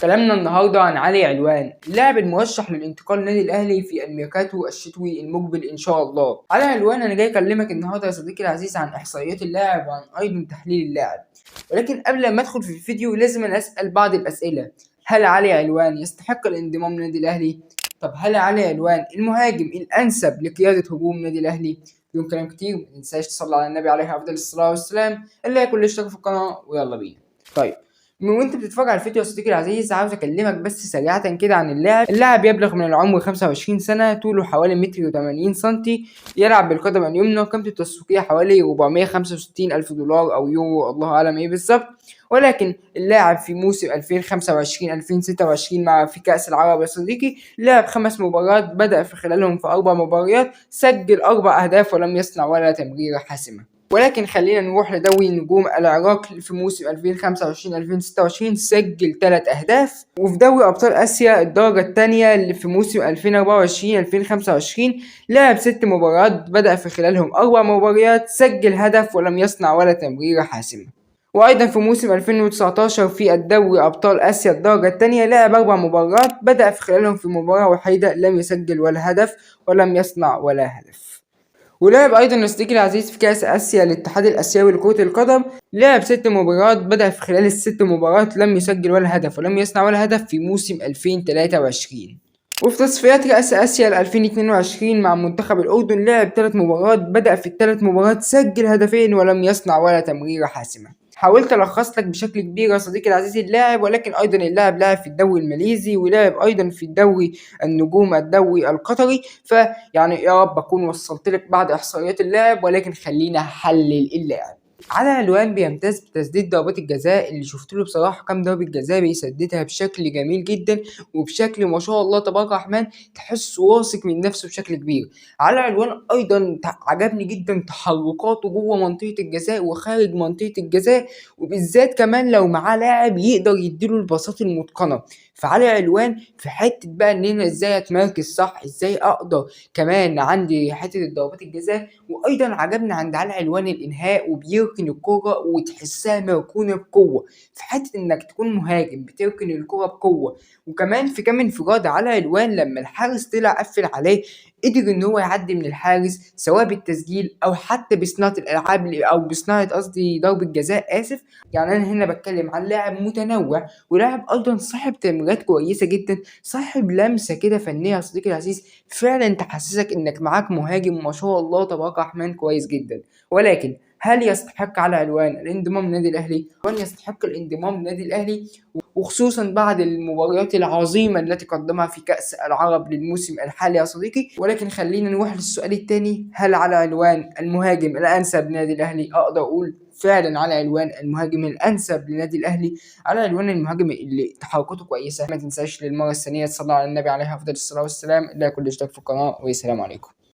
كلامنا النهارده عن علي علوان، اللاعب المرشح للانتقال للنادي الاهلي في الميركاتو الشتوي المقبل ان شاء الله. علي علوان انا جاي اكلمك النهارده يا صديقي العزيز عن احصائيات اللاعب وعن ايضا تحليل اللاعب، ولكن قبل ما ادخل في الفيديو لازم أنا اسال بعض الاسئله. هل علي علوان يستحق الانضمام للنادي الاهلي؟ طب هل علي علوان المهاجم الانسب لقياده هجوم النادي الاهلي؟ بدون كلام كتير ما تنساش تصلي على النبي عليه افضل الصلاه والسلام، اللي يكون اشترك في القناه ويلا بينا. طيب وانت بتتفرج على الفيديو يا صديقي العزيز عاوز اكلمك بس سريعة كده عن اللاعب يبلغ من العمر 25 سنة، طوله حوالي 1.80 سنتي، يلعب بالقدم اليمنى، قيمته التسويقية حوالي 465 ألف دولار أو يورو، الله أعلم إيه بالظبط. ولكن اللاعب في موسم 2025-2026 مع في كأس العرب يا صديقي لعب 5 مباريات، بدأ في خلالهم في 4 مباريات، سجل 4 أهداف ولم يصنع ولا تمريرة حاسمة. ولكن خلينا نروح لدوري نجوم العراق في موسم 2025-2026 سجل 3 أهداف. وفي دوري أبطال آسيا الدرجة الثانية اللي في موسم 2024-2025 لعب 6 مباريات، بدأ في خلالهم 4 مباريات، سجل هدف ولم يصنع ولا تمريرة حاسمة. وأيضا في موسم 2019 في الدوري أبطال آسيا الدرجة الثانية لعب 4 مباريات، بدأ في خلالهم في مباراة وحيدة، لم يسجل ولا هدف ولم يصنع ولا هدف. ولعب ايضا الصديقي العزيز في كاس اسيا الاتحاد الاسيوي لكرة القدم، لعب 6 مباريات، بدأ في خلال ال6 مباريات لم يسجل ولا هدف ولم يصنع ولا هدف في موسم 2023. وفي تصفيات كأس آسيا 2022 مع منتخب الأردن لعب 3 مباريات، بدأ في ال3 مباريات سجل هدفين ولم يصنع ولا تمريرة حاسمة. حاولت ألخص لك بشكل كبير يا صديقي العزيز اللاعب، ولكن أيضا اللاعب لعب في الدوري الماليزي ولعب أيضا في الدوري النجوم الدوري القطري، فيعني يا رب أكون وصلت لك بعض إحصائيات اللاعب، ولكن خلينا نحلل اللاعب. علي علوان بيمتاز بتسديد ضربات الجزاء، اللي شفت له بصراحة كام ضربة جزاء بيسددها بشكل جميل جدا وبشكل ما شاء الله تبارك الرحمن، تحس واثق من نفسه بشكل كبير. علي علوان ايضا عجبني جدا تحركاته جوه منطقة الجزاء وخارج منطقة الجزاء، وبالذات كمان لو معاه لاعب يقدر يديله الباصات المتقنة. فعلي علوان في حتة بقى ان انا ازاي اتمركز صح، ازاي اقدر كمان عندي حتة ضربات الجزاء. وايضا عجبني عند علي علوان الانهاء، وبيركن الكرة وتحسها مركونة بقوة، في حتة انك تكون مهاجم بتركن الكرة بقوة. وكمان في كام انفراد علي علوان لما الحارس طلع قفل عليه قدر ان هو يعدي من الحارس، سواء بالتسجيل او حتى بصناعة الالعاب او بصناعة قصدي ضربة جزاء اسف. يعني انا هنا بتكلم عن لاعب متنوع، ولاعب ايضا صاحب تمريرات كويسة جدا، صاحب لمسة كده فنية يا صديقي العزيز، فعلا تحسسك انك معاك مهاجم ما شاء الله تبارك الرحمن كويس جدا. ولكن هل يستحق علي علوان الانضمام للنادي الاهلي؟ من يستحق الانضمام للنادي الاهلي؟ وخصوصا بعد المباريات العظيمة التي قدمها في كأس العرب للموسم الحالي يا صديقي. ولكن خلينا نروح للسؤال الثاني، هل علي علوان المهاجم الأنسب لنادي الأهلي؟ أقدر أقول فعلا علي علوان المهاجم الأنسب لنادي الأهلي. علي علوان المهاجم اللي تحركاته كويسة. ما تنساش للمرة الثانية تصلي على النبي عليه أفضل الصلاة والسلام، لا كل اشتراك في القناة، والسلام عليكم.